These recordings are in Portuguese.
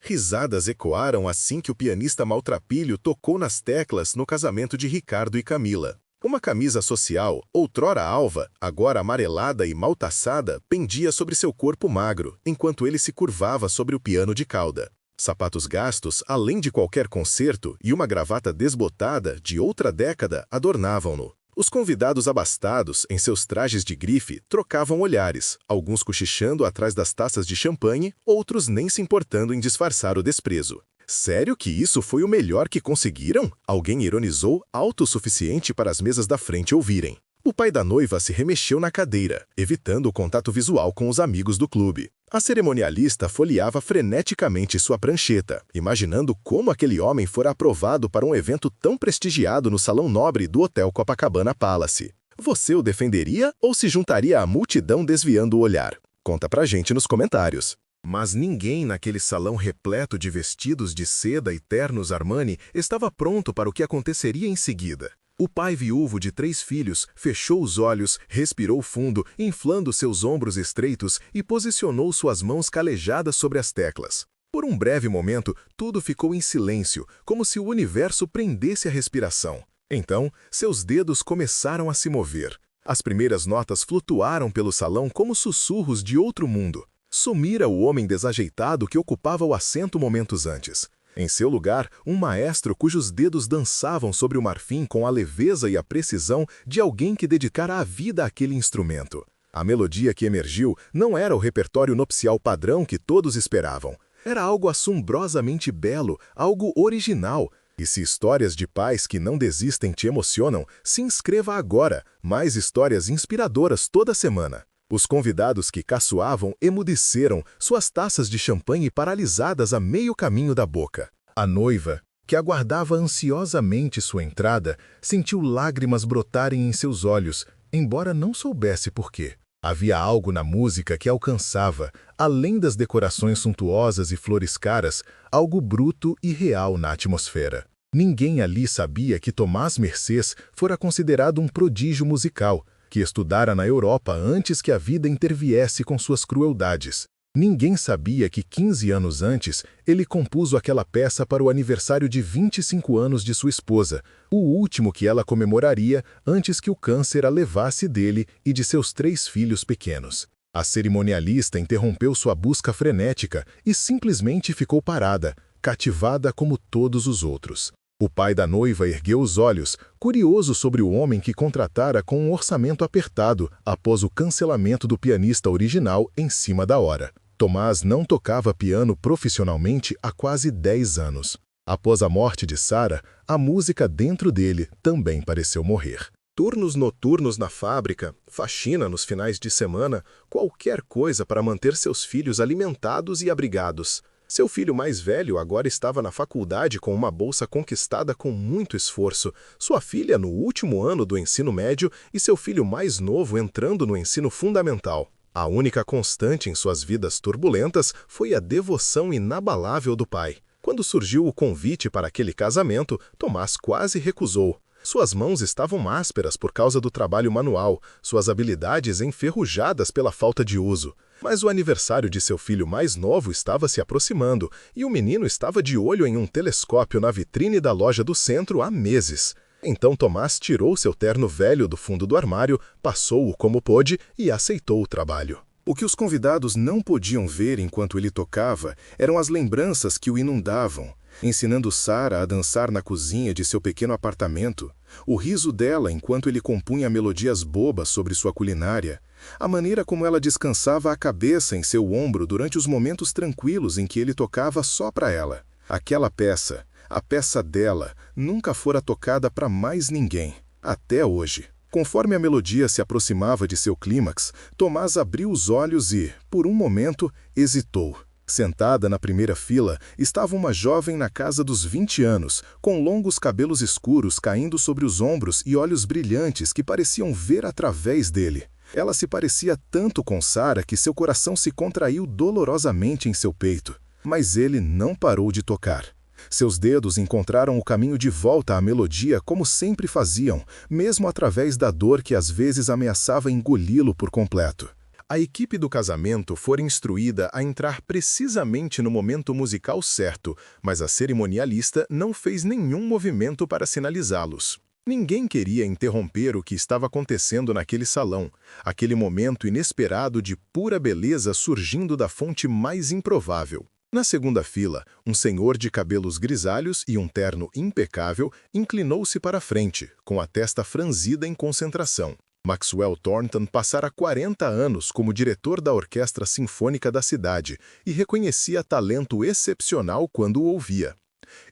Risadas ecoaram assim que o pianista maltrapilho tocou nas teclas no casamento de Ricardo e Camila. Uma camisa social, outrora alva, agora amarelada e mal taçada, pendia sobre seu corpo magro, enquanto ele se curvava sobre o piano de cauda. Sapatos gastos, além de qualquer concerto, e uma gravata desbotada, de outra década, adornavam-no. Os convidados abastados, em seus trajes de grife, trocavam olhares, alguns cochichando atrás das taças de champanhe, outros nem se importando em disfarçar o desprezo. Sério que isso foi o melhor que conseguiram? Alguém ironizou, alto o suficiente para as mesas da frente ouvirem. O pai da noiva se remexeu na cadeira, evitando o contato visual com os amigos do clube. A cerimonialista folheava freneticamente sua prancheta, imaginando como aquele homem fora aprovado para um evento tão prestigiado no salão nobre do Hotel Copacabana Palace. Você o defenderia ou se juntaria à multidão desviando o olhar? Conta pra gente nos comentários. Mas ninguém naquele salão repleto de vestidos de seda e ternos Armani estava pronto para o que aconteceria em seguida. O pai viúvo de 3 filhos fechou os olhos, respirou fundo, inflando seus ombros estreitos e posicionou suas mãos calejadas sobre as teclas. Por um breve momento, tudo ficou em silêncio, como se o universo prendesse a respiração. Então, seus dedos começaram a se mover. As primeiras notas flutuaram pelo salão como sussurros de outro mundo. Sumira o homem desajeitado que ocupava o assento momentos antes. Em seu lugar, um maestro cujos dedos dançavam sobre o marfim com a leveza e a precisão de alguém que dedicara a vida àquele instrumento. A melodia que emergiu não era o repertório nupcial padrão que todos esperavam. Era algo assombrosamente belo, algo original. E se histórias de pais que não desistem te emocionam, se inscreva agora. Mais histórias inspiradoras toda semana. Os convidados que caçoavam emudeceram, suas taças de champanhe paralisadas a meio caminho da boca. A noiva, que aguardava ansiosamente sua entrada, sentiu lágrimas brotarem em seus olhos, embora não soubesse por quê. Havia algo na música que alcançava, além das decorações suntuosas e flores caras, algo bruto e real na atmosfera. Ninguém ali sabia que Tomás Mercês fora considerado um prodígio musical, que estudara na Europa antes que a vida interviesse com suas crueldades. Ninguém sabia que 15 anos antes ele compôs aquela peça para o aniversário de 25 anos de sua esposa, o último que ela comemoraria antes que o câncer a levasse dele e de seus 3 filhos pequenos. A cerimonialista interrompeu sua busca frenética e simplesmente ficou parada, cativada como todos os outros. O pai da noiva ergueu os olhos, curioso sobre o homem que contratara com um orçamento apertado após o cancelamento do pianista original em cima da hora. Tomás não tocava piano profissionalmente há quase 10 anos. Após a morte de Sarah, a música dentro dele também pareceu morrer. Turnos noturnos na fábrica, faxina nos finais de semana, qualquer coisa para manter seus filhos alimentados e abrigados. Seu filho mais velho agora estava na faculdade com uma bolsa conquistada com muito esforço, sua filha no último ano do ensino médio e seu filho mais novo entrando no ensino fundamental. A única constante em suas vidas turbulentas foi a devoção inabalável do pai. Quando surgiu o convite para aquele casamento, Tomás quase recusou. Suas mãos estavam ásperas por causa do trabalho manual, suas habilidades enferrujadas pela falta de uso. Mas o aniversário de seu filho mais novo estava se aproximando e o menino estava de olho em um telescópio na vitrine da loja do centro há meses. Então Tomás tirou seu terno velho do fundo do armário, passou-o como pôde e aceitou o trabalho. O que os convidados não podiam ver enquanto ele tocava eram as lembranças que o inundavam, ensinando Sarah a dançar na cozinha de seu pequeno apartamento, o riso dela enquanto ele compunha melodias bobas sobre sua culinária, a maneira como ela descansava a cabeça em seu ombro durante os momentos tranquilos em que ele tocava só para ela. Aquela peça, a peça dela, nunca fora tocada para mais ninguém, até hoje. Conforme a melodia se aproximava de seu clímax, Tomás abriu os olhos e, por um momento, hesitou. Sentada na primeira fila, estava uma jovem na casa dos 20 anos, com longos cabelos escuros caindo sobre os ombros e olhos brilhantes que pareciam ver através dele. Ela se parecia tanto com Sarah que seu coração se contraiu dolorosamente em seu peito. Mas ele não parou de tocar. Seus dedos encontraram o caminho de volta à melodia como sempre faziam, mesmo através da dor que às vezes ameaçava engoli-lo por completo. A equipe do casamento fora instruída a entrar precisamente no momento musical certo, mas a cerimonialista não fez nenhum movimento para sinalizá-los. Ninguém queria interromper o que estava acontecendo naquele salão, aquele momento inesperado de pura beleza surgindo da fonte mais improvável. Na segunda fila, um senhor de cabelos grisalhos e um terno impecável inclinou-se para a frente, com a testa franzida em concentração. Maxwell Thornton passara 40 anos como diretor da Orquestra Sinfônica da cidade e reconhecia talento excepcional quando o ouvia.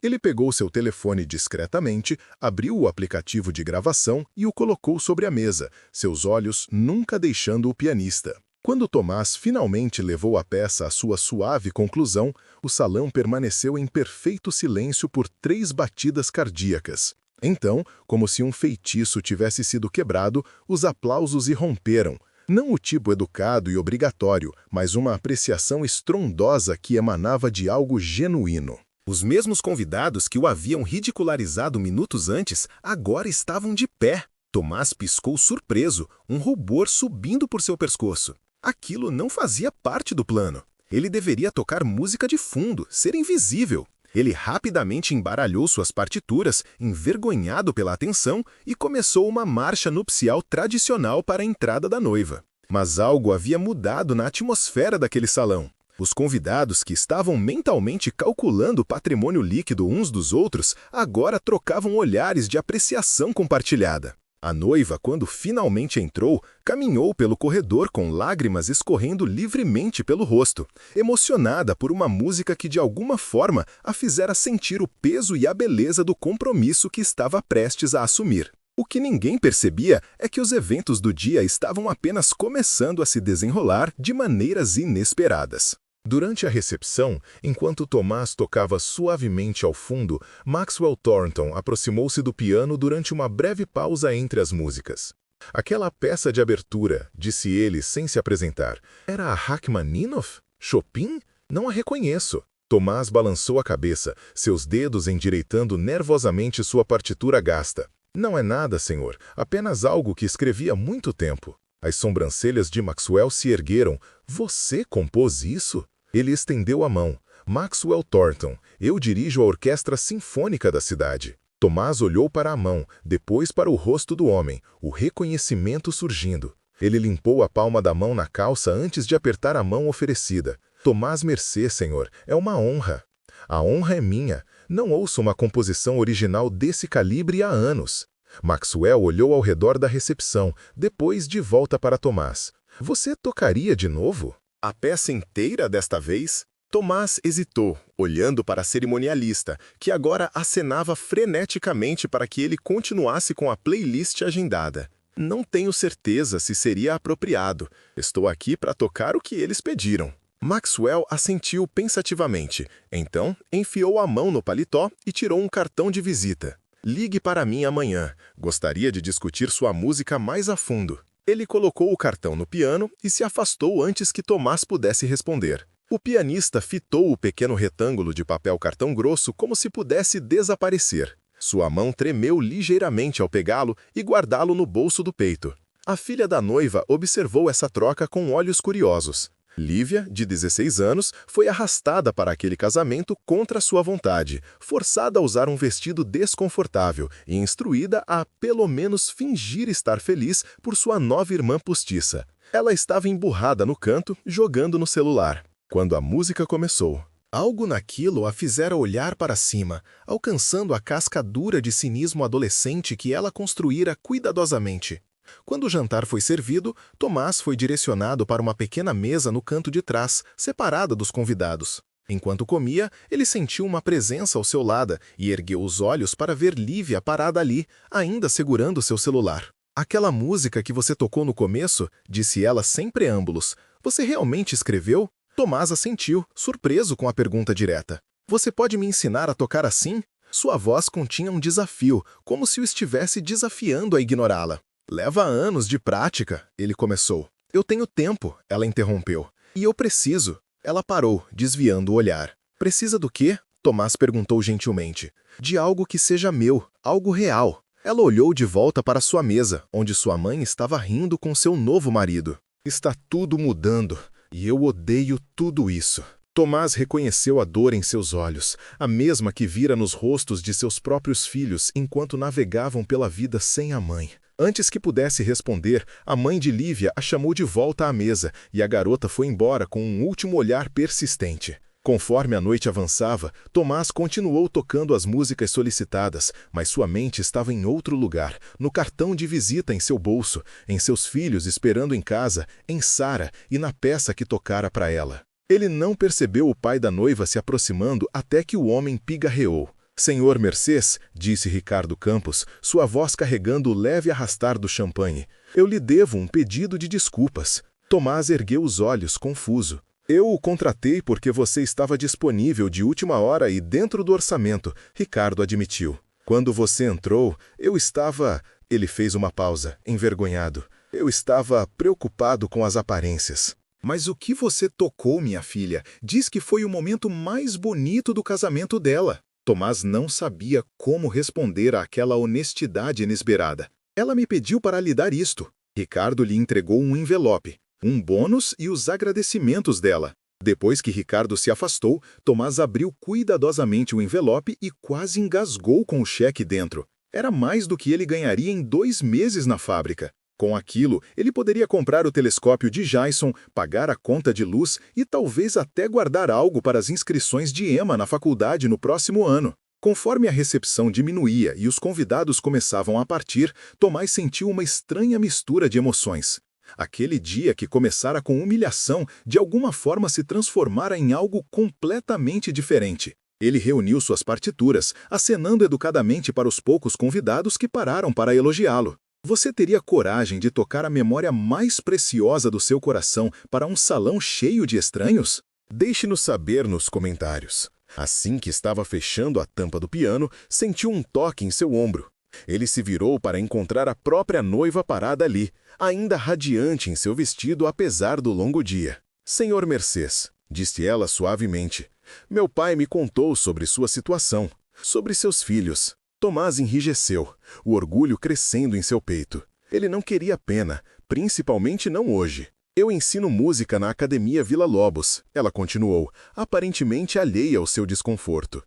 Ele pegou seu telefone discretamente, abriu o aplicativo de gravação e o colocou sobre a mesa, seus olhos nunca deixando o pianista. Quando Tomás finalmente levou a peça à sua suave conclusão, o salão permaneceu em perfeito silêncio por 3 batidas cardíacas. Então, como se um feitiço tivesse sido quebrado, os aplausos irromperam. Não o tipo educado e obrigatório, mas uma apreciação estrondosa que emanava de algo genuíno. Os mesmos convidados que o haviam ridicularizado minutos antes agora estavam de pé. Tomás piscou surpreso, um rubor subindo por seu pescoço. Aquilo não fazia parte do plano. Ele deveria tocar música de fundo, ser invisível. Ele rapidamente embaralhou suas partituras, envergonhado pela atenção, e começou uma marcha nupcial tradicional para a entrada da noiva. Mas algo havia mudado na atmosfera daquele salão. Os convidados, que estavam mentalmente calculando o patrimônio líquido uns dos outros, agora trocavam olhares de apreciação compartilhada. A noiva, quando finalmente entrou, caminhou pelo corredor com lágrimas escorrendo livremente pelo rosto, emocionada por uma música que de alguma forma a fizera sentir o peso e a beleza do compromisso que estava prestes a assumir. O que ninguém percebia é que os eventos do dia estavam apenas começando a se desenrolar de maneiras inesperadas. Durante a recepção, enquanto Tomás tocava suavemente ao fundo, Maxwell Thornton aproximou-se do piano durante uma breve pausa entre as músicas. Aquela peça de abertura, disse ele sem se apresentar, era a Rachmaninoff? Chopin? Não a reconheço. Tomás balançou a cabeça, seus dedos endireitando nervosamente sua partitura gasta. Não é nada, senhor, apenas algo que escrevi há muito tempo. As sobrancelhas de Maxwell se ergueram. Você compôs isso? Ele estendeu a mão. Maxwell Thornton, eu dirijo a Orquestra Sinfônica da cidade. Tomás olhou para a mão, depois para o rosto do homem, o reconhecimento surgindo. Ele limpou a palma da mão na calça antes de apertar a mão oferecida. Tomás mercê, senhor, é uma honra. A honra é minha. Não ouço uma composição original desse calibre há anos. Maxwell olhou ao redor da recepção, depois de volta para Tomás. Você tocaria de novo? A peça inteira desta vez? Tomás hesitou, olhando para a cerimonialista, que agora acenava freneticamente para que ele continuasse com a playlist agendada. Não tenho certeza se seria apropriado. Estou aqui para tocar o que eles pediram. Maxwell assentiu pensativamente. Então, enfiou a mão no paletó e tirou um cartão de visita. Ligue para mim amanhã. Gostaria de discutir sua música mais a fundo. Ele colocou o cartão no piano e se afastou antes que Tomás pudesse responder. O pianista fitou o pequeno retângulo de papel cartão grosso como se pudesse desaparecer. Sua mão tremeu ligeiramente ao pegá-lo e guardá-lo no bolso do peito. A filha da noiva observou essa troca com olhos curiosos. Lívia, de 16 anos, foi arrastada para aquele casamento contra sua vontade, forçada a usar um vestido desconfortável e instruída a, pelo menos, fingir estar feliz por sua nova irmã postiça. Ela estava emburrada no canto, jogando no celular. Quando a música começou, algo naquilo a fizera olhar para cima, alcançando a casca dura de cinismo adolescente que ela construíra cuidadosamente. Quando o jantar foi servido, Tomás foi direcionado para uma pequena mesa no canto de trás, separada dos convidados. Enquanto comia, ele sentiu uma presença ao seu lado e ergueu os olhos para ver Lívia parada ali, ainda segurando seu celular. Aquela música que você tocou no começo, disse ela sem preâmbulos. Você realmente escreveu? Tomás assentiu, surpreso com a pergunta direta. Você pode me ensinar a tocar assim? Sua voz continha um desafio, como se o estivesse desafiando a ignorá-la. Leva anos de prática, ele começou. Eu tenho tempo, ela interrompeu. E eu preciso. Ela parou, desviando o olhar. Precisa do quê? Tomás perguntou gentilmente. De algo que seja meu, algo real. Ela olhou de volta para sua mesa, onde sua mãe estava rindo com seu novo marido. Está tudo mudando, e eu odeio tudo isso. Tomás reconheceu a dor em seus olhos, a mesma que vira nos rostos de seus próprios filhos enquanto navegavam pela vida sem a mãe. Antes que pudesse responder, a mãe de Lívia a chamou de volta à mesa e a garota foi embora com um último olhar persistente. Conforme a noite avançava, Tomás continuou tocando as músicas solicitadas, mas sua mente estava em outro lugar, no cartão de visita em seu bolso, em seus filhos esperando em casa, em Sara e na peça que tocara para ela. Ele não percebeu o pai da noiva se aproximando até que o homem pigarreou. «Senhor Mercês», disse Ricardo Campos, sua voz carregando o leve arrastar do champanhe, «eu lhe devo um pedido de desculpas». Tomás ergueu os olhos, confuso. «Eu o contratei porque você estava disponível de última hora e dentro do orçamento», Ricardo admitiu. «Quando você entrou, eu estava...» Ele fez uma pausa, envergonhado. «Eu estava preocupado com as aparências». Mas o que você tocou, minha filha, diz que foi o momento mais bonito do casamento dela. Tomás não sabia como responder àquela honestidade inesperada. Ela me pediu para lhe dar isto. Ricardo lhe entregou um envelope, um bônus e os agradecimentos dela. Depois que Ricardo se afastou, Tomás abriu cuidadosamente o envelope e quase engasgou com o cheque dentro. Era mais do que ele ganharia em 2 meses na fábrica. Com aquilo, ele poderia comprar o telescópio de Jason, pagar a conta de luz e talvez até guardar algo para as inscrições de Emma na faculdade no próximo ano. Conforme a recepção diminuía e os convidados começavam a partir, Tomás sentiu uma estranha mistura de emoções. Aquele dia que começara com humilhação, de alguma forma se transformara em algo completamente diferente. Ele reuniu suas partituras, acenando educadamente para os poucos convidados que pararam para elogiá-lo. Você teria coragem de tocar a memória mais preciosa do seu coração para um salão cheio de estranhos? Deixe-nos saber nos comentários. Assim que estava fechando a tampa do piano, sentiu um toque em seu ombro. Ele se virou para encontrar a própria noiva parada ali, ainda radiante em seu vestido apesar do longo dia. «Senhor Mercês», disse ela suavemente, «meu pai me contou sobre sua situação, sobre seus filhos». Tomás enrijeceu, o orgulho crescendo em seu peito. Ele não queria pena, principalmente não hoje. «Eu ensino música na Academia Vila Lobos», ela continuou, aparentemente alheia ao seu desconforto.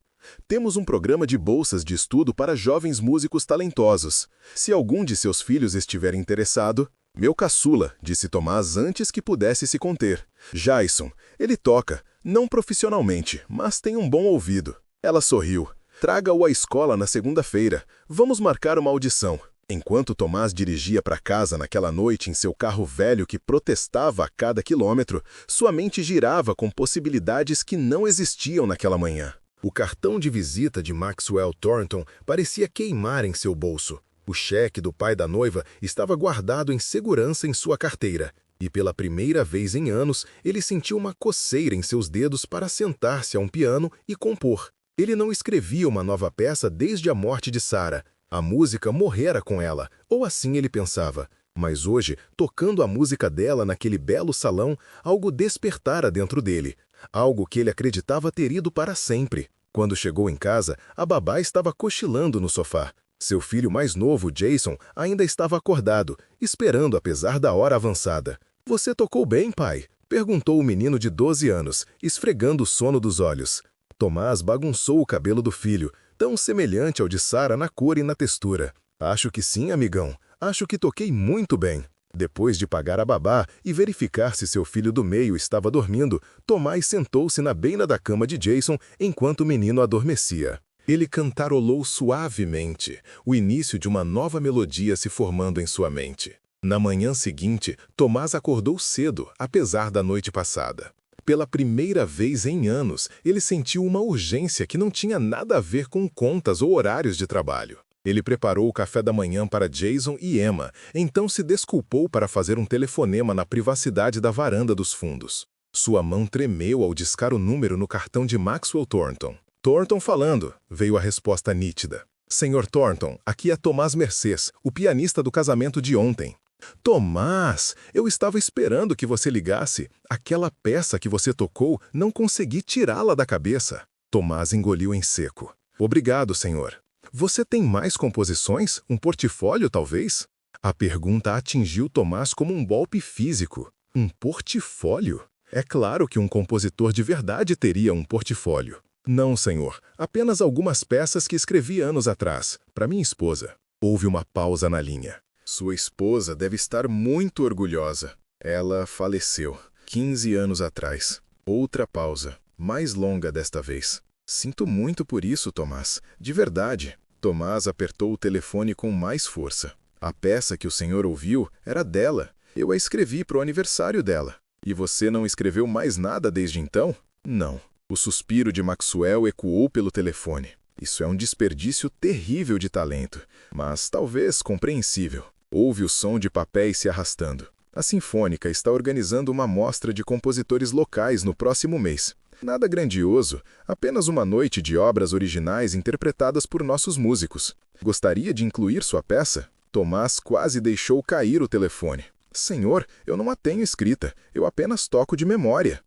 «Temos um programa de bolsas de estudo para jovens músicos talentosos. Se algum de seus filhos estiver interessado...» «Meu caçula», disse Tomás antes que pudesse se conter. «Jason, ele toca, não profissionalmente, mas tem um bom ouvido». Ela sorriu. «Traga-o à escola na segunda-feira. Vamos marcar uma audição». Enquanto Tomás dirigia para casa naquela noite em seu carro velho que protestava a cada quilômetro, sua mente girava com possibilidades que não existiam naquela manhã. O cartão de visita de Maxwell Thornton parecia queimar em seu bolso. O cheque do pai da noiva estava guardado em segurança em sua carteira. E pela primeira vez em anos, ele sentiu uma coceira em seus dedos para sentar-se a um piano e compor. Ele não escrevia uma nova peça desde a morte de Sara. A música morrera com ela, ou assim ele pensava. Mas hoje, tocando a música dela naquele belo salão, algo despertara dentro dele. Algo que ele acreditava ter ido para sempre. Quando chegou em casa, a babá estava cochilando no sofá. Seu filho mais novo, Jason, ainda estava acordado, esperando apesar da hora avançada. «Você tocou bem, pai?» perguntou o menino de 12 anos, esfregando o sono dos olhos. Tomás bagunçou o cabelo do filho, tão semelhante ao de Sara na cor e na textura. «Acho que sim, amigão. Acho que toquei muito bem». Depois de pagar a babá e verificar se seu filho do meio estava dormindo, Tomás sentou-se na beira da cama de Jason enquanto o menino adormecia. Ele cantarolou suavemente, o início de uma nova melodia se formando em sua mente. Na manhã seguinte, Tomás acordou cedo, apesar da noite passada. Pela primeira vez em anos, ele sentiu uma urgência que não tinha nada a ver com contas ou horários de trabalho. Ele preparou o café da manhã para Jason e Emma, então se desculpou para fazer um telefonema na privacidade da varanda dos fundos. Sua mão tremeu ao discar o número no cartão de Maxwell Thornton. «Thornton falando», veio a resposta nítida. «Senhor Thornton, aqui é Tomás Mercês, o pianista do casamento de ontem». «Tomás, eu estava esperando que você ligasse. Aquela peça que você tocou, não consegui tirá-la da cabeça». Tomás engoliu em seco. «Obrigado, senhor. Você tem mais composições? Um portfólio, talvez?» A pergunta atingiu Tomás como um golpe físico. Um portfólio? É claro que um compositor de verdade teria um portfólio. Não, senhor. Apenas algumas peças que escrevi anos atrás, para minha esposa. Houve uma pausa na linha. Sua esposa deve estar muito orgulhosa. Ela faleceu 15 anos atrás. Outra pausa, mais longa desta vez. Sinto muito por isso, Tomás. De verdade. Tomás apertou o telefone com mais força. A peça que o senhor ouviu era dela. Eu a escrevi para o aniversário dela. E você não escreveu mais nada desde então? Não. O suspiro de Maxwell ecoou pelo telefone. Isso é um desperdício terrível de talento, mas talvez compreensível. Houve o som de papéis se arrastando. A Sinfônica está organizando uma mostra de compositores locais no próximo mês. Nada grandioso, apenas uma noite de obras originais interpretadas por nossos músicos. Gostaria de incluir sua peça? Tomás quase deixou cair o telefone. Senhor, eu não a tenho escrita, eu apenas toco de memória.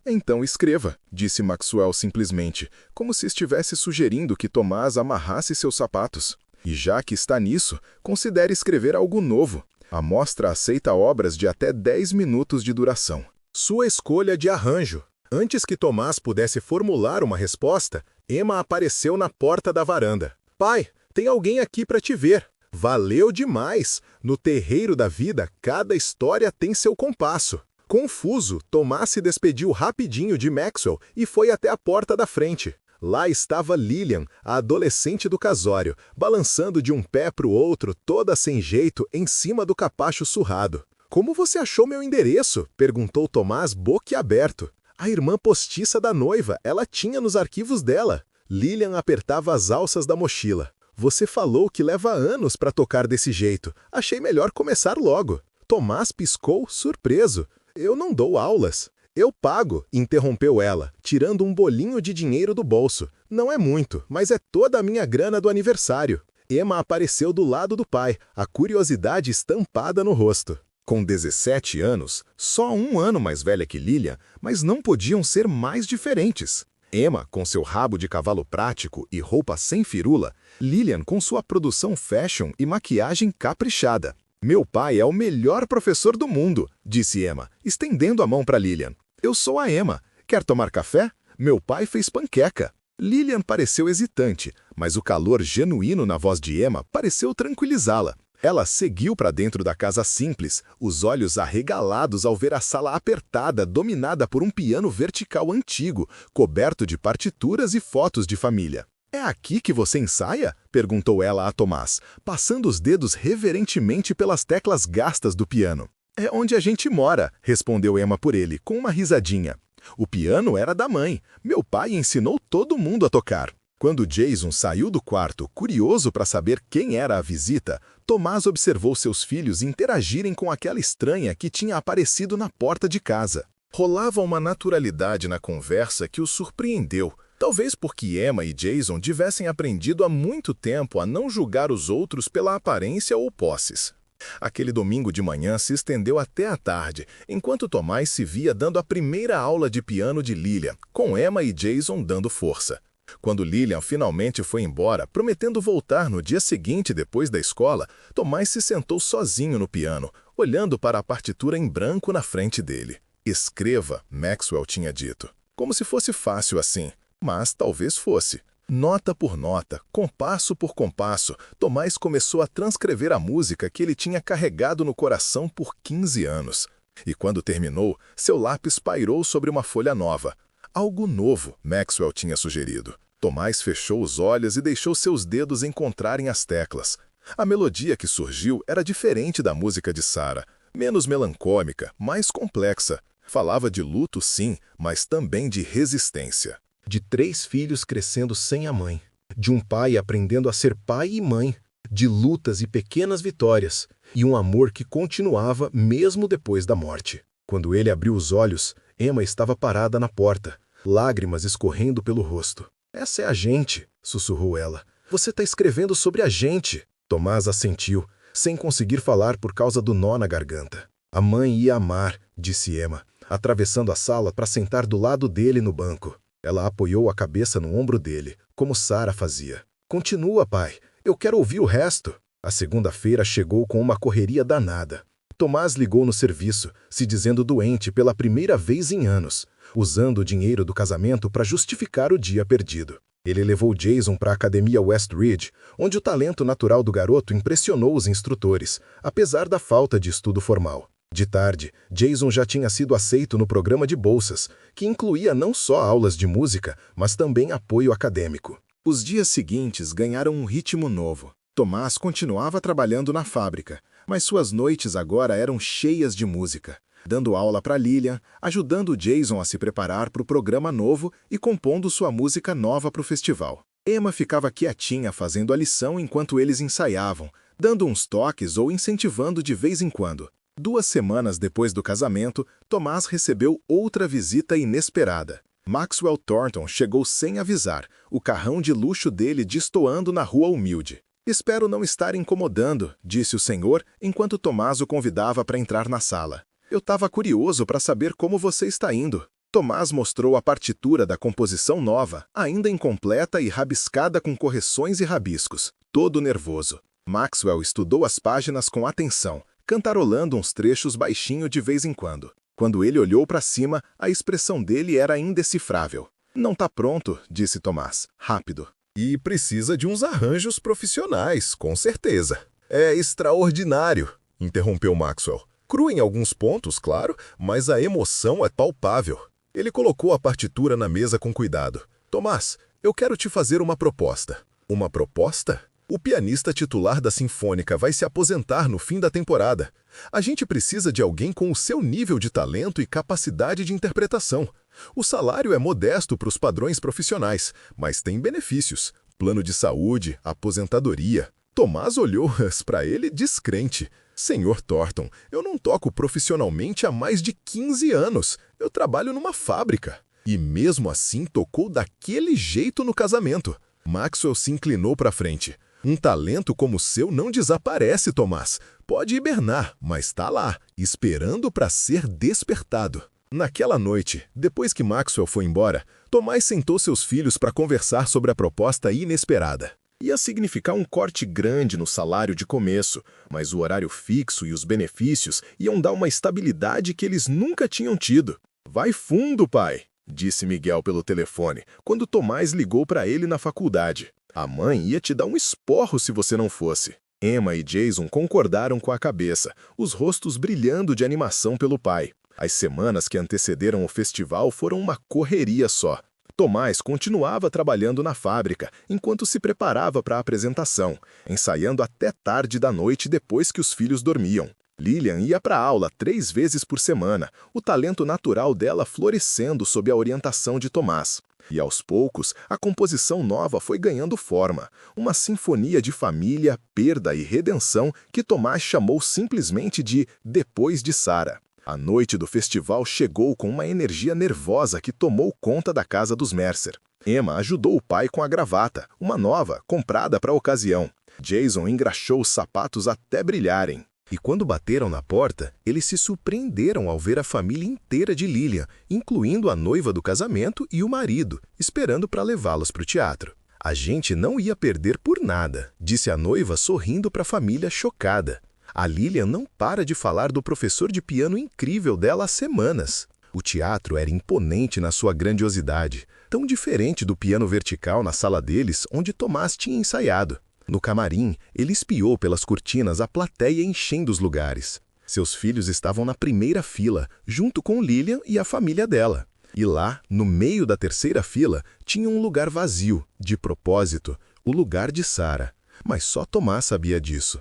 Então escreva, disse Maxwell simplesmente, como se estivesse sugerindo que Tomás amarrasse seus sapatos. E já que está nisso, considere escrever algo novo. A mostra aceita obras de até 10 minutos de duração. Sua escolha de arranjo. Antes que Tomás pudesse formular uma resposta, Emma apareceu na porta da varanda. Pai, tem alguém aqui para te ver. Valeu demais! No terreiro da vida, cada história tem seu compasso. Confuso, Tomás se despediu rapidinho de Maxwell e foi até a porta da frente. Lá estava Lillian, a adolescente do casório, balançando de um pé para o outro, toda sem jeito, em cima do capacho surrado. Como você achou meu endereço? Perguntou Tomás boquiaberto. A irmã postiça da noiva, ela tinha nos arquivos dela. Lillian apertava as alças da mochila. Você falou que leva anos para tocar desse jeito. Achei melhor começar logo. Tomás piscou, surpreso. Eu não dou aulas. Eu pago, interrompeu ela, tirando um bolinho de dinheiro do bolso. Não é muito, mas é toda a minha grana do aniversário. Emma apareceu do lado do pai, a curiosidade estampada no rosto. Com 17 anos, só um ano mais velha que Lillian, mas não podiam ser mais diferentes. Emma, com seu rabo de cavalo prático e roupa sem firula, Lillian com sua produção fashion e maquiagem caprichada. Meu pai é o melhor professor do mundo, disse Emma, estendendo a mão para Lillian. Eu sou a Emma. Quer tomar café? Meu pai fez panqueca. Lillian pareceu hesitante, mas o calor genuíno na voz de Emma pareceu tranquilizá-la. Ela seguiu para dentro da casa simples, os olhos arregalados ao ver a sala apertada, dominada por um piano vertical antigo, coberto de partituras e fotos de família. É aqui que você ensaia? Perguntou ela a Tomás, passando os dedos reverentemente pelas teclas gastas do piano. É onde a gente mora, respondeu Emma por ele, com uma risadinha. O piano era da mãe. Meu pai ensinou todo mundo a tocar. Quando Jason saiu do quarto, curioso para saber quem era a visita, Tomás observou seus filhos interagirem com aquela estranha que tinha aparecido na porta de casa. Rolava uma naturalidade na conversa que o surpreendeu, talvez porque Emma e Jason tivessem aprendido há muito tempo a não julgar os outros pela aparência ou posses. Aquele domingo de manhã se estendeu até a tarde, enquanto Tomás se via dando a primeira aula de piano de Lillian, com Emma e Jason dando força. Quando Lillian finalmente foi embora, prometendo voltar no dia seguinte depois da escola, Tomás se sentou sozinho no piano, olhando para a partitura em branco na frente dele. Escreva, Maxwell tinha dito. Como se fosse fácil assim, mas talvez fosse. Nota por nota, compasso por compasso, Tomás começou a transcrever a música que ele tinha carregado no coração por 15 anos. E quando terminou, seu lápis pairou sobre uma folha nova. Algo novo, Maxwell tinha sugerido. Tomás fechou os olhos e deixou seus dedos encontrarem as teclas. A melodia que surgiu era diferente da música de Sarah, menos melancólica, mais complexa. Falava de luto, sim, mas também de resistência. De 3 filhos crescendo sem a mãe. De um pai aprendendo a ser pai e mãe. De lutas e pequenas vitórias. E um amor que continuava mesmo depois da morte. Quando ele abriu os olhos, Emma estava parada na porta, lágrimas escorrendo pelo rosto. Essa é a gente, sussurrou ela. Você está escrevendo sobre a gente. Tomás assentiu, sem conseguir falar por causa do nó na garganta. A mãe ia amar, disse Emma, atravessando a sala para sentar do lado dele no banco. Ela apoiou a cabeça no ombro dele, como Sarah fazia. Continua, pai. Eu quero ouvir o resto. A segunda-feira chegou com uma correria danada. Tomás ligou no serviço, se dizendo doente pela primeira vez em anos, usando o dinheiro do casamento para justificar o dia perdido. Ele levou Jason para a academia West Ridge, onde o talento natural do garoto impressionou os instrutores, apesar da falta de estudo formal. De tarde, Jason já tinha sido aceito no programa de bolsas, que incluía não só aulas de música, mas também apoio acadêmico. Os dias seguintes ganharam um ritmo novo. Tomás continuava trabalhando na fábrica, mas suas noites agora eram cheias de música, dando aula para Lillian, ajudando Jason a se preparar para o programa novo e compondo sua música nova para o festival. Emma ficava quietinha fazendo a lição enquanto eles ensaiavam, dando uns toques ou incentivando de vez em quando. 2 semanas depois do casamento, Tomás recebeu outra visita inesperada. Maxwell Thornton chegou sem avisar, o carrão de luxo dele destoando na rua humilde. "Espero não estar incomodando", disse o senhor, enquanto Tomás o convidava para entrar na sala. "Eu estava curioso para saber como você está indo." Tomás mostrou a partitura da composição nova, ainda incompleta e rabiscada com correções e rabiscos, todo nervoso. Maxwell estudou as páginas com atenção, cantarolando uns trechos baixinho de vez em quando. Quando ele olhou para cima, a expressão dele era indecifrável. "Não está pronto", disse Tomás, rápido. "E precisa de uns arranjos profissionais, com certeza." "É extraordinário", interrompeu Maxwell. "Cru em alguns pontos, claro, mas a emoção é palpável." Ele colocou a partitura na mesa com cuidado. "Tomás, eu quero te fazer uma proposta." "Uma proposta?" "O pianista titular da Sinfônica vai se aposentar no fim da temporada. A gente precisa de alguém com o seu nível de talento e capacidade de interpretação. O salário é modesto para os padrões profissionais, mas tem benefícios. Plano de saúde, aposentadoria." Tomás olhou para ele descrente. "Senhor Thornton, eu não toco profissionalmente há mais de 15 anos. Eu trabalho numa fábrica." E mesmo assim tocou daquele jeito no casamento. Maxwell se inclinou para frente. "Um talento como o seu não desaparece, Tomás. Pode hibernar, mas está lá, esperando para ser despertado." Naquela noite, depois que Maxwell foi embora, Tomás sentou seus filhos para conversar sobre a proposta inesperada. Ia significar um corte grande no salário de começo, mas o horário fixo e os benefícios iam dar uma estabilidade que eles nunca tinham tido. "Vai fundo, pai", disse Miguel pelo telefone, quando Tomás ligou para ele na faculdade. "A mãe ia te dar um esporro se você não fosse." Emma e Jason concordaram com a cabeça, os rostos brilhando de animação pelo pai. As semanas que antecederam o festival foram uma correria só. Tomás continuava trabalhando na fábrica, enquanto se preparava para a apresentação, ensaiando até tarde da noite depois que os filhos dormiam. Lillian ia para a aula 3 vezes por semana, o talento natural dela florescendo sob a orientação de Tomás. E aos poucos, a composição nova foi ganhando forma, uma sinfonia de família, perda e redenção que Tomás chamou simplesmente de Depois de Sarah. A noite do festival chegou com uma energia nervosa que tomou conta da casa dos Mercer. Emma ajudou o pai com a gravata, uma nova, comprada para a ocasião. Jason engraxou os sapatos até brilharem. E quando bateram na porta, eles se surpreenderam ao ver a família inteira de Lillian, incluindo a noiva do casamento e o marido, esperando para levá-los para o teatro. "A gente não ia perder por nada", disse a noiva sorrindo para a família chocada. A Lillian não para de falar do professor de piano incrível dela há semanas. O teatro era imponente na sua grandiosidade, tão diferente do piano vertical na sala deles, onde Tomás tinha ensaiado. No camarim, ele espiou pelas cortinas a plateia enchendo os lugares. Seus filhos estavam na primeira fila, junto com Lillian e a família dela. E lá, no meio da terceira fila, tinha um lugar vazio, de propósito, o lugar de Sarah. Mas só Tomás sabia disso.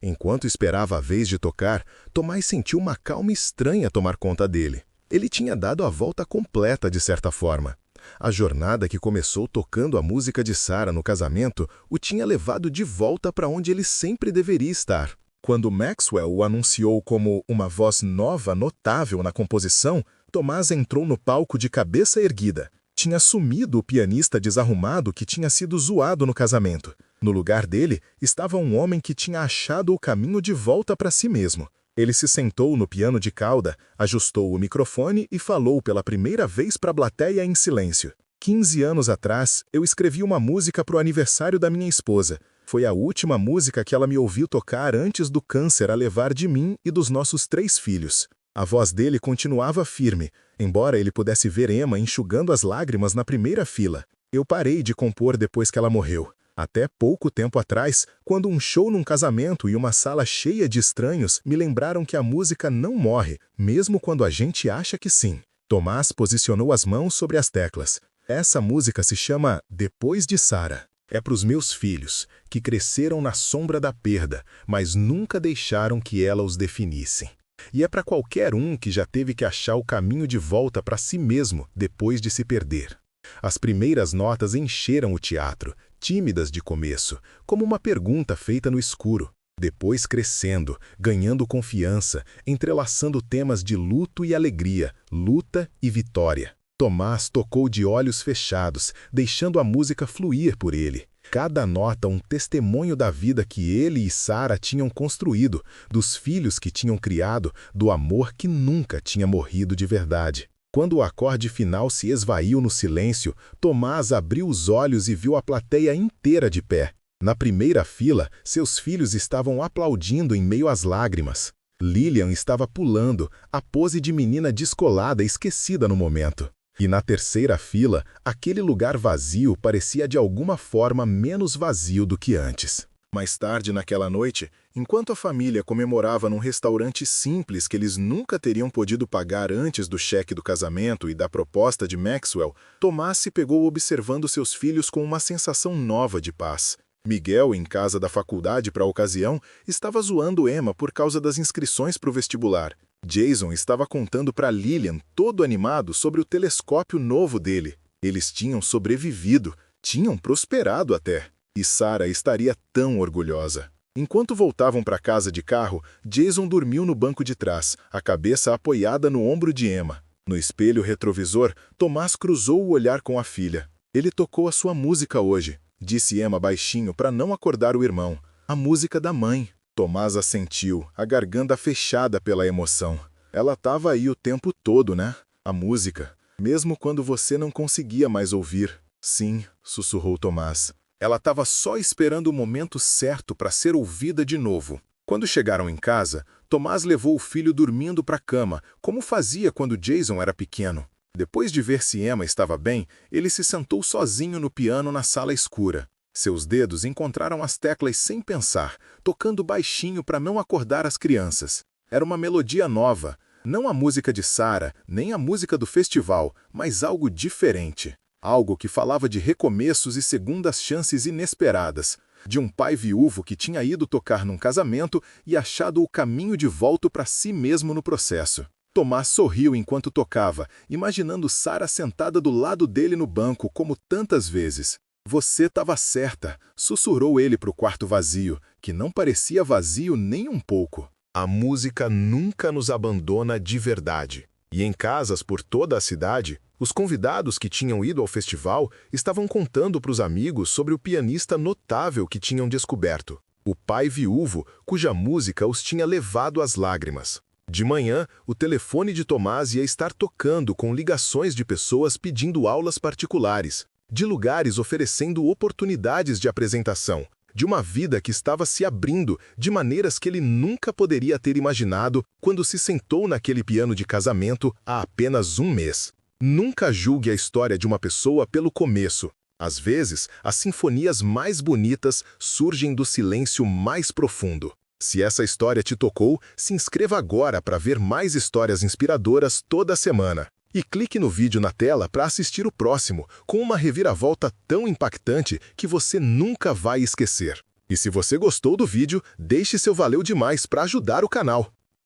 Enquanto esperava a vez de tocar, Tomás sentiu uma calma estranha tomar conta dele. Ele tinha dado a volta completa de certa forma. A jornada que começou tocando a música de Sarah no casamento o tinha levado de volta para onde ele sempre deveria estar. Quando Maxwell o anunciou como uma voz nova notável na composição, Tomás entrou no palco de cabeça erguida. Tinha sumido o pianista desarrumado que tinha sido zoado no casamento. No lugar dele estava um homem que tinha achado o caminho de volta para si mesmo. Ele se sentou no piano de cauda, ajustou o microfone e falou pela primeira vez para a plateia em silêncio. 15 anos atrás, eu escrevi uma música para o aniversário da minha esposa. Foi a última música que ela me ouviu tocar antes do câncer a levar de mim e dos nossos 3 filhos. A voz dele continuava firme, embora ele pudesse ver Emma enxugando as lágrimas na primeira fila. Eu parei de compor depois que ela morreu. Até pouco tempo atrás, quando um show num casamento e uma sala cheia de estranhos me lembraram que a música não morre, mesmo quando a gente acha que sim. Tomás posicionou as mãos sobre as teclas. Essa música se chama Depois de Sara. É para os meus filhos, que cresceram na sombra da perda, mas nunca deixaram que ela os definisse. E é para qualquer um que já teve que achar o caminho de volta para si mesmo depois de se perder. As primeiras notas encheram o teatro, tímidas de começo, como uma pergunta feita no escuro. Depois crescendo, ganhando confiança, entrelaçando temas de luto e alegria, luta e vitória. Tomás tocou de olhos fechados, deixando a música fluir por ele. Cada nota um testemunho da vida que ele e Sara tinham construído, dos filhos que tinham criado, do amor que nunca tinha morrido de verdade. Quando o acorde final se esvaiu no silêncio, Tomás abriu os olhos e viu a plateia inteira de pé. Na primeira fila, seus filhos estavam aplaudindo em meio às lágrimas. Lilian estava pulando, a pose de menina descolada esquecida no momento. E na terceira fila, aquele lugar vazio parecia de alguma forma menos vazio do que antes. Mais tarde naquela noite, enquanto a família comemorava num restaurante simples que eles nunca teriam podido pagar antes do cheque do casamento e da proposta de Maxwell, Tomás se pegou observando seus filhos com uma sensação nova de paz. Miguel, em casa da faculdade para a ocasião, estava zoando Emma por causa das inscrições para o vestibular. Jason estava contando para Lilian, todo animado, sobre o telescópio novo dele. Eles tinham sobrevivido, tinham prosperado até. E Sara estaria tão orgulhosa. Enquanto voltavam para casa de carro, Jason dormiu no banco de trás, a cabeça apoiada no ombro de Emma. No espelho retrovisor, Tomás cruzou o olhar com a filha. Ele tocou a sua música hoje, disse Emma baixinho para não acordar o irmão. A música da mãe. Tomás assentiu, a garganta fechada pela emoção. Ela estava aí o tempo todo, né? A música. Mesmo quando você não conseguia mais ouvir. Sim, sussurrou Tomás. Ela estava só esperando o momento certo para ser ouvida de novo. Quando chegaram em casa, Tomás levou o filho dormindo para a cama, como fazia quando Jason era pequeno. Depois de ver se Emma estava bem, ele se sentou sozinho no piano na sala escura. Seus dedos encontraram as teclas sem pensar, tocando baixinho para não acordar as crianças. Era uma melodia nova, não a música de Sara, nem a música do festival, mas algo diferente. Algo que falava de recomeços e segundas chances inesperadas, de um pai viúvo que tinha ido tocar num casamento e achado o caminho de volta para si mesmo no processo. Tomás sorriu enquanto tocava, imaginando Sara sentada do lado dele no banco, como tantas vezes. Você estava certa, sussurrou ele para o quarto vazio, que não parecia vazio nem um pouco. A música nunca nos abandona de verdade. E em casas por toda a cidade, os convidados que tinham ido ao festival estavam contando para os amigos sobre o pianista notável que tinham descoberto. O pai viúvo, cuja música os tinha levado às lágrimas. De manhã, o telefone de Tomás ia estar tocando com ligações de pessoas pedindo aulas particulares, de lugares oferecendo oportunidades de apresentação, de uma vida que estava se abrindo de maneiras que ele nunca poderia ter imaginado quando se sentou naquele piano de casamento há apenas um mês. Nunca julgue a história de uma pessoa pelo começo. Às vezes, as sinfonias mais bonitas surgem do silêncio mais profundo. Se essa história te tocou, se inscreva agora para ver mais histórias inspiradoras toda semana. E clique no vídeo na tela para assistir o próximo, com uma reviravolta tão impactante que você nunca vai esquecer. E se você gostou do vídeo, deixe seu valeu demais para ajudar o canal.